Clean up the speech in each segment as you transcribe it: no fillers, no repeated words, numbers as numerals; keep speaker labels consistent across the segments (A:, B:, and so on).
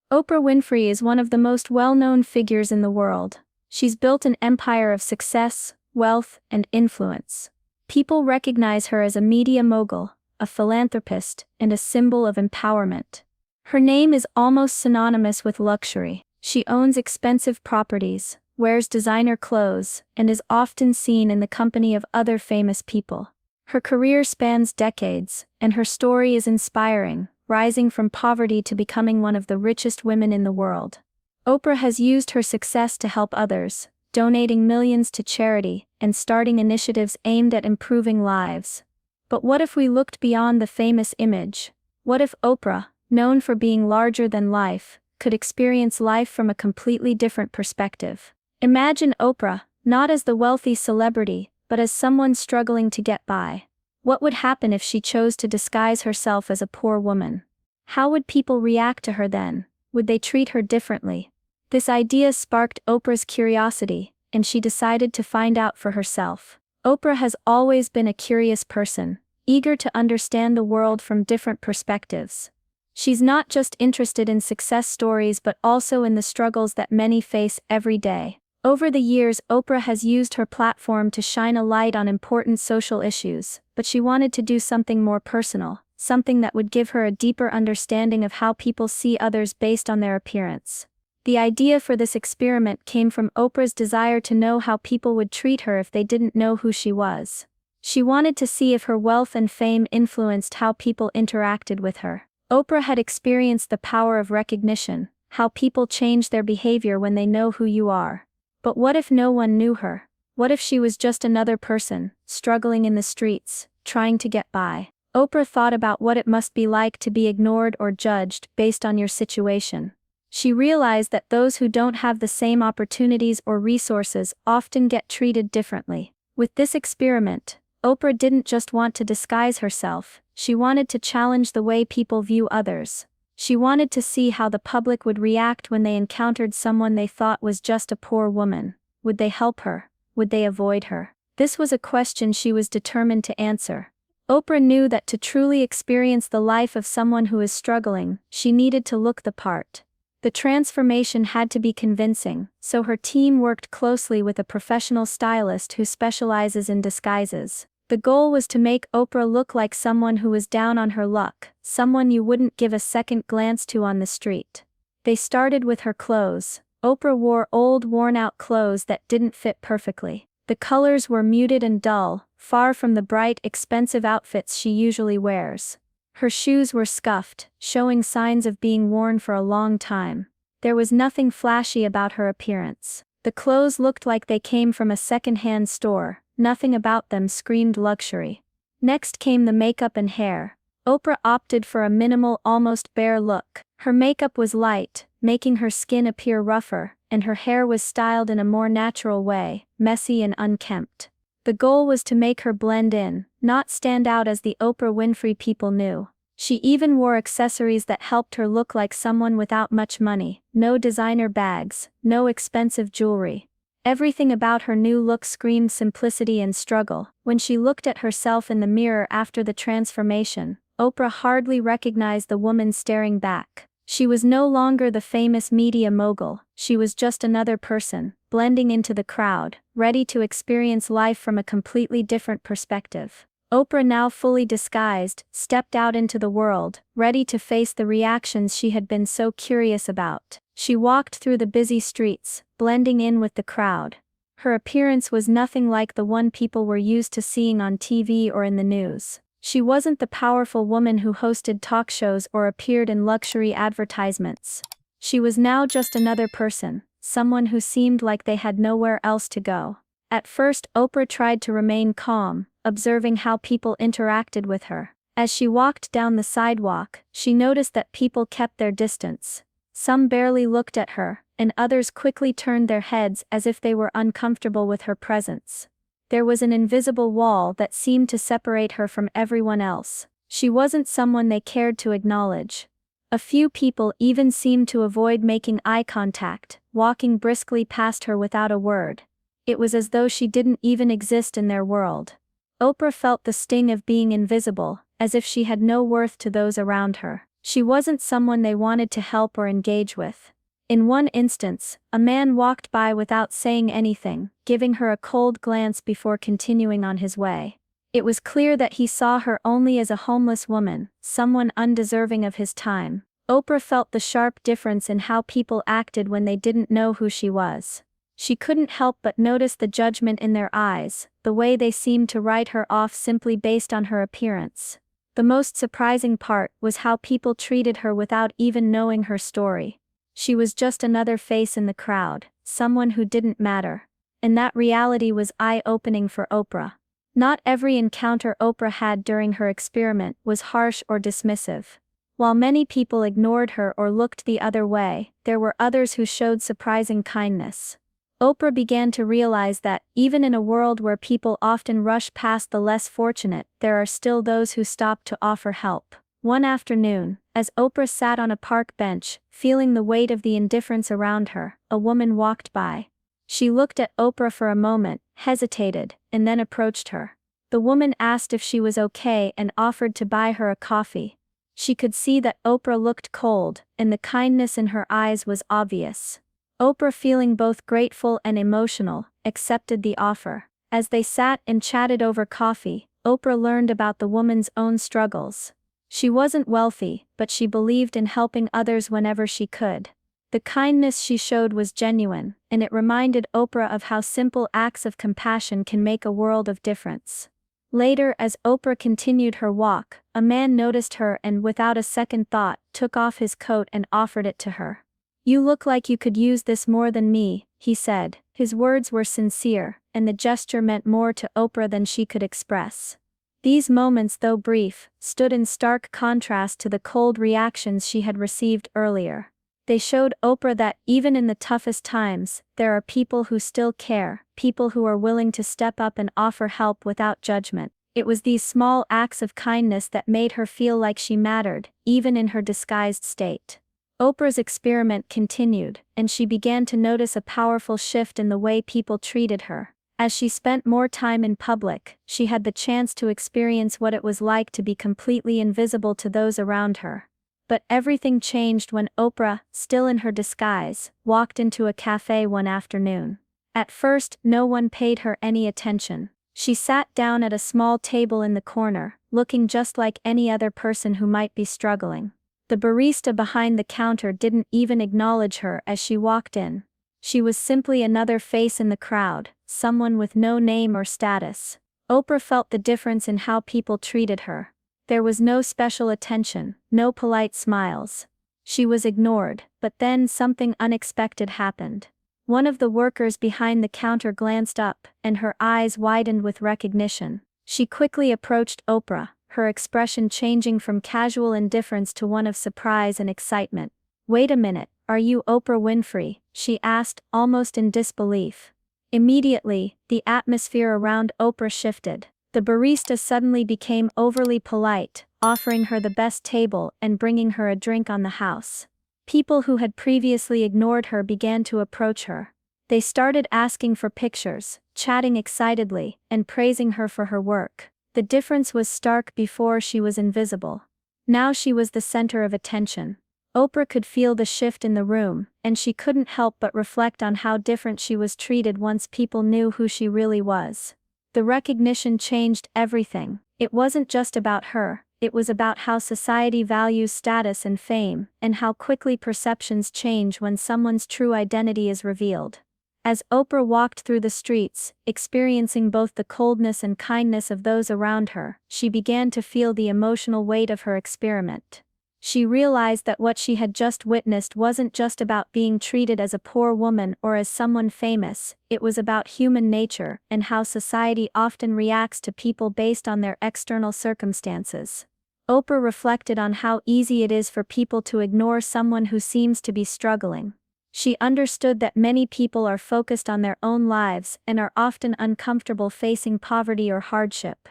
A: Oprah Winfrey is one of the most well-known figures in the world. She's built an empire of success, wealth, and influence. People recognize her as a media mogul, a philanthropist, and a symbol of empowerment. Her name is almost synonymous with luxury. She owns expensive properties, wears designer clothes, and is often seen in the company of other famous people. Her career spans decades, and her story is inspiring, rising from poverty to becoming one of the richest women in the world. Oprah has used her success to help others, donating millions to charity and starting initiatives aimed at improving lives. But what if we looked beyond the famous image? What if Oprah, known for being larger than life, could experience life from a completely different perspective? Imagine Oprah, not as the wealthy celebrity, but as someone struggling to get by. What would happen if she chose to disguise herself as a poor woman? How would people react to her then? Would they treat her differently? This idea sparked Oprah's curiosity, and she decided to find out for herself. Oprah has always been a curious person, eager to understand the world from different perspectives. She's not just interested in success stories but also in the struggles that many face every day. Over the years, Oprah has used her platform to shine a light on important social issues, but she wanted to do something more personal, something that would give her a deeper understanding of how people see others based on their appearance. The idea for this experiment came from Oprah's desire to know how people would treat her if they didn't know who she was. She wanted to see if her wealth and fame influenced how people interacted with her. Oprah had experienced the power of recognition, how people change their behavior when they know who you are. But what if no one knew her? What if she was just another person, struggling in the streets, trying to get by? Oprah thought about what it must be like to be ignored or judged based on your situation. She realized that those who don't have the same opportunities or resources often get treated differently. With this experiment, Oprah didn't just want to disguise herself, she wanted to challenge the way people view others. She wanted to see how the public would react when they encountered someone they thought was just a poor woman. Would they help her? Would they avoid her? This was a question she was determined to answer. Oprah knew that to truly experience the life of someone who is struggling, she needed to look the part. The transformation had to be convincing, so her team worked closely with a professional stylist who specializes in disguises. The goal was to make Oprah look like someone who was down on her luck, someone you wouldn't give a second glance to on the street. They started with her clothes. Oprah wore old, worn-out clothes that didn't fit perfectly. The colors were muted and dull, far from the bright, expensive outfits she usually wears. Her shoes were scuffed, showing signs of being worn for a long time. There was nothing flashy about her appearance. The clothes looked like they came from a second-hand store. Nothing about them screamed luxury. Next came the makeup and hair. Oprah opted for a minimal, almost bare look. Her makeup was light, making her skin appear rougher, and her hair was styled in a more natural way, messy and unkempt. The goal was to make her blend in, not stand out as the Oprah Winfrey people knew. She even wore accessories that helped her look like someone without much money. No designer bags, no expensive jewelry. Everything about her new look screamed simplicity and struggle. When she looked at herself in the mirror after the transformation, Oprah hardly recognized the woman staring back. She was no longer the famous media mogul, she was just another person, blending into the crowd, ready to experience life from a completely different perspective. Oprah, now fully disguised, stepped out into the world, ready to face the reactions she had been so curious about. She walked through the busy streets, blending in with the crowd. Her appearance was nothing like the one people were used to seeing on TV or in the news. She wasn't the powerful woman who hosted talk shows or appeared in luxury advertisements. She was now just another person, someone who seemed like they had nowhere else to go. At first, Oprah tried to remain calm, observing how people interacted with her. As she walked down the sidewalk, she noticed that people kept their distance. Some barely looked at her, and others quickly turned their heads as if they were uncomfortable with her presence. There was an invisible wall that seemed to separate her from everyone else. She wasn't someone they cared to acknowledge. A few people even seemed to avoid making eye contact, walking briskly past her without a word. It was as though she didn't even exist in their world. Oprah felt the sting of being invisible, as if she had no worth to those around her. She wasn't someone they wanted to help or engage with. In one instance, a man walked by without saying anything, giving her a cold glance before continuing on his way. It was clear that he saw her only as a homeless woman, someone undeserving of his time. Oprah felt the sharp difference in how people acted when they didn't know who she was. She couldn't help but notice the judgment in their eyes, the way they seemed to write her off simply based on her appearance. The most surprising part was how people treated her without even knowing her story. She was just another face in the crowd, someone who didn't matter. And that reality was eye-opening for Oprah. Not every encounter Oprah had during her experiment was harsh or dismissive. While many people ignored her or looked the other way, there were others who showed surprising kindness. Oprah began to realize that, even in a world where people often rush past the less fortunate, there are still those who stop to offer help. One afternoon, as Oprah sat on a park bench, feeling the weight of the indifference around her, a woman walked by. She looked at Oprah for a moment, hesitated, and then approached her. The woman asked if she was okay and offered to buy her a coffee. She could see that Oprah looked cold, and the kindness in her eyes was obvious. Oprah, feeling both grateful and emotional, accepted the offer. As they sat and chatted over coffee, Oprah learned about the woman's own struggles. She wasn't wealthy, but she believed in helping others whenever she could. The kindness she showed was genuine, and it reminded Oprah of how simple acts of compassion can make a world of difference. Later, as Oprah continued her walk, a man noticed her and, without a second thought, took off his coat and offered it to her. "You look like you could use this more than me," he said. His words were sincere, and the gesture meant more to Oprah than she could express. These moments, though brief, stood in stark contrast to the cold reactions she had received earlier. They showed Oprah that, even in the toughest times, there are people who still care, people who are willing to step up and offer help without judgment. It was these small acts of kindness that made her feel like she mattered, even in her disguised state. Oprah's experiment continued, and she began to notice a powerful shift in the way people treated her. As she spent more time in public, she had the chance to experience what it was like to be completely invisible to those around her. But everything changed when Oprah, still in her disguise, walked into a cafe one afternoon. At first, no one paid her any attention. She sat down at a small table in the corner, looking just like any other person who might be struggling. The barista behind the counter didn't even acknowledge her as she walked in. She was simply another face in the crowd, someone with no name or status. Oprah felt the difference in how people treated her. There was no special attention, no polite smiles. She was ignored, but then something unexpected happened. One of the workers behind the counter glanced up, and her eyes widened with recognition. She quickly approached Oprah, her expression changing from casual indifference to one of surprise and excitement. "Wait a minute, are you Oprah Winfrey?" she asked, almost in disbelief. Immediately, the atmosphere around Oprah shifted. The barista suddenly became overly polite, offering her the best table and bringing her a drink on the house. People who had previously ignored her began to approach her. They started asking for pictures, chatting excitedly, and praising her for her work. The difference was stark. Before, she was invisible. Now she was the center of attention. Oprah could feel the shift in the room, and she couldn't help but reflect on how different she was treated once people knew who she really was. The recognition changed everything. It wasn't just about her, it was about how society values status and fame, and how quickly perceptions change when someone's true identity is revealed. As Oprah walked through the streets, experiencing both the coldness and kindness of those around her, she began to feel the emotional weight of her experiment. She realized that what she had just witnessed wasn't just about being treated as a poor woman or as someone famous, it was about human nature and how society often reacts to people based on their external circumstances. Oprah reflected on how easy it is for people to ignore someone who seems to be struggling. She understood that many people are focused on their own lives and are often uncomfortable facing poverty or hardship.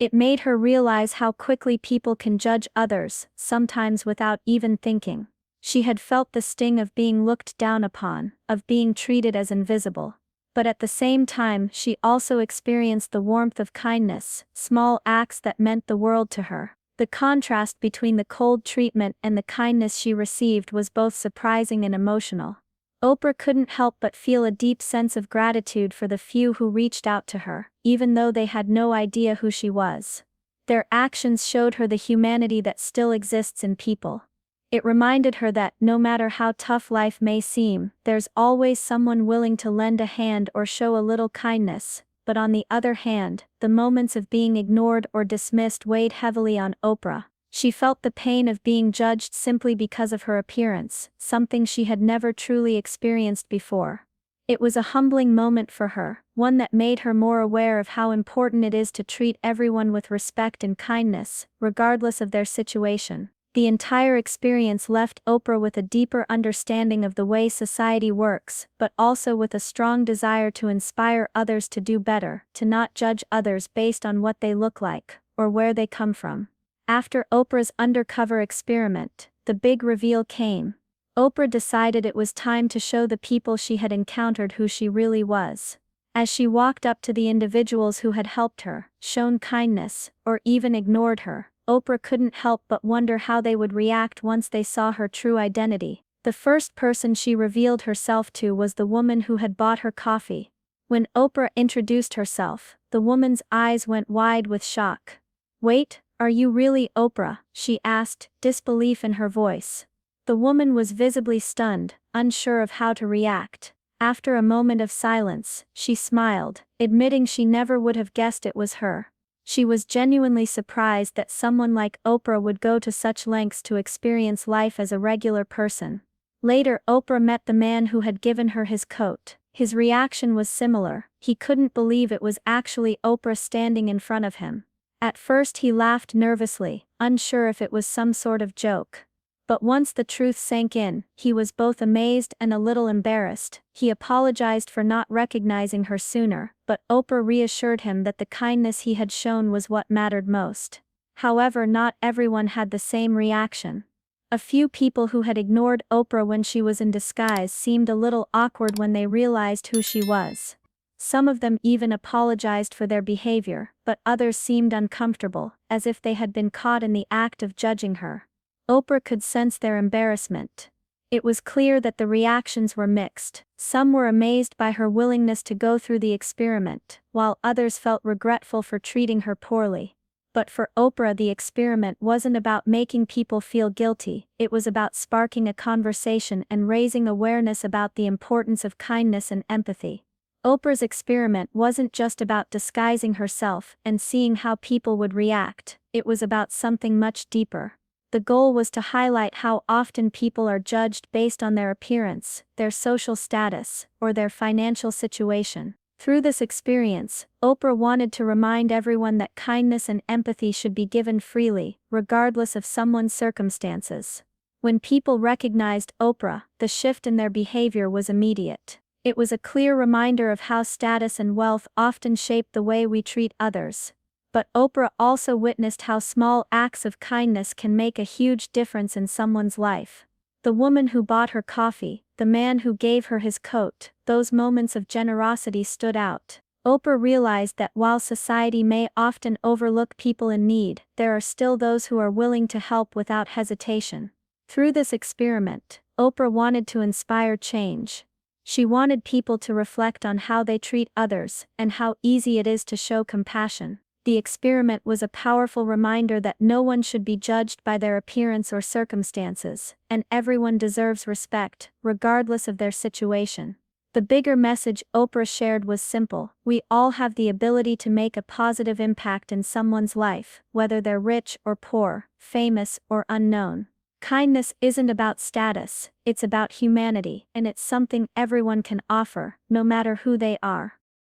A: It made her realize how quickly people can judge others, sometimes without even thinking. She had felt the sting of being looked down upon, of being treated as invisible. But at the same time, she also experienced the warmth of kindness, small acts that meant the world to her. The contrast between the cold treatment and the kindness she received was both surprising and emotional. Oprah couldn't help but feel a deep sense of gratitude for the few who reached out to her, even though they had no idea who she was. Their actions showed her the humanity that still exists in people. It reminded her that, no matter how tough life may seem, there's always someone willing to lend a hand or show a little kindness. But on the other hand, the moments of being ignored or dismissed weighed heavily on Oprah. She felt the pain of being judged simply because of her appearance, something she had never truly experienced before. It was a humbling moment for her, one that made her more aware of how important it is to treat everyone with respect and kindness, regardless of their situation. The entire experience left Oprah with a deeper understanding of the way society works, but also with a strong desire to inspire others to do better, to not judge others based on what they look like, or where they come from. After Oprah's undercover experiment, the big reveal came. Oprah decided it was time to show the people she had encountered who she really was. As she walked up to the individuals who had helped her, shown kindness, or even ignored her, Oprah couldn't help but wonder how they would react once they saw her true identity. The first person she revealed herself to was the woman who had bought her coffee. When Oprah introduced herself, the woman's eyes went wide with shock. "Wait, are you really Oprah?" she asked, disbelief in her voice. The woman was visibly stunned, unsure of how to react. After a moment of silence, she smiled, admitting she never would have guessed it was her. She was genuinely surprised that someone like Oprah would go to such lengths to experience life as a regular person. Later, Oprah met the man who had given her his coat. His reaction was similar. He couldn't believe it was actually Oprah standing in front of him. At first he laughed nervously, unsure if it was some sort of joke. But once the truth sank in, he was both amazed and a little embarrassed. He apologized for not recognizing her sooner, but Oprah reassured him that the kindness he had shown was what mattered most. However, not everyone had the same reaction. A few people who had ignored Oprah when she was in disguise seemed a little awkward when they realized who she was. Some of them even apologized for their behavior, but others seemed uncomfortable, as if they had been caught in the act of judging her. Oprah could sense their embarrassment. It was clear that the reactions were mixed. Some were amazed by her willingness to go through the experiment, while others felt regretful for treating her poorly. But for Oprah, the experiment wasn't about making people feel guilty, it was about sparking a conversation and raising awareness about the importance of kindness and empathy. Oprah's experiment wasn't just about disguising herself and seeing how people would react, it was about something much deeper. The goal was to highlight how often people are judged based on their appearance, their social status, or their financial situation. Through this experience, Oprah wanted to remind everyone that kindness and empathy should be given freely, regardless of someone's circumstances. When people recognized Oprah, the shift in their behavior was immediate. It was a clear reminder of how status and wealth often shape the way we treat others. But Oprah also witnessed how small acts of kindness can make a huge difference in someone's life. The woman who bought her coffee, the man who gave her his coat, those moments of generosity stood out. Oprah realized that while society may often overlook people in need, there are still those who are willing to help without hesitation. Through this experiment, Oprah wanted to inspire change. She wanted people to reflect on how they treat others, and how easy it is to show compassion. The experiment was a powerful reminder that no one should be judged by their appearance or circumstances, and everyone deserves respect, regardless of their situation. The bigger message Oprah shared was simple: we all have the ability to make a positive impact in someone's life, whether they're rich or poor, famous or unknown. Kindness isn't about status, it's about humanity, and it's something everyone can offer, no matter who they are.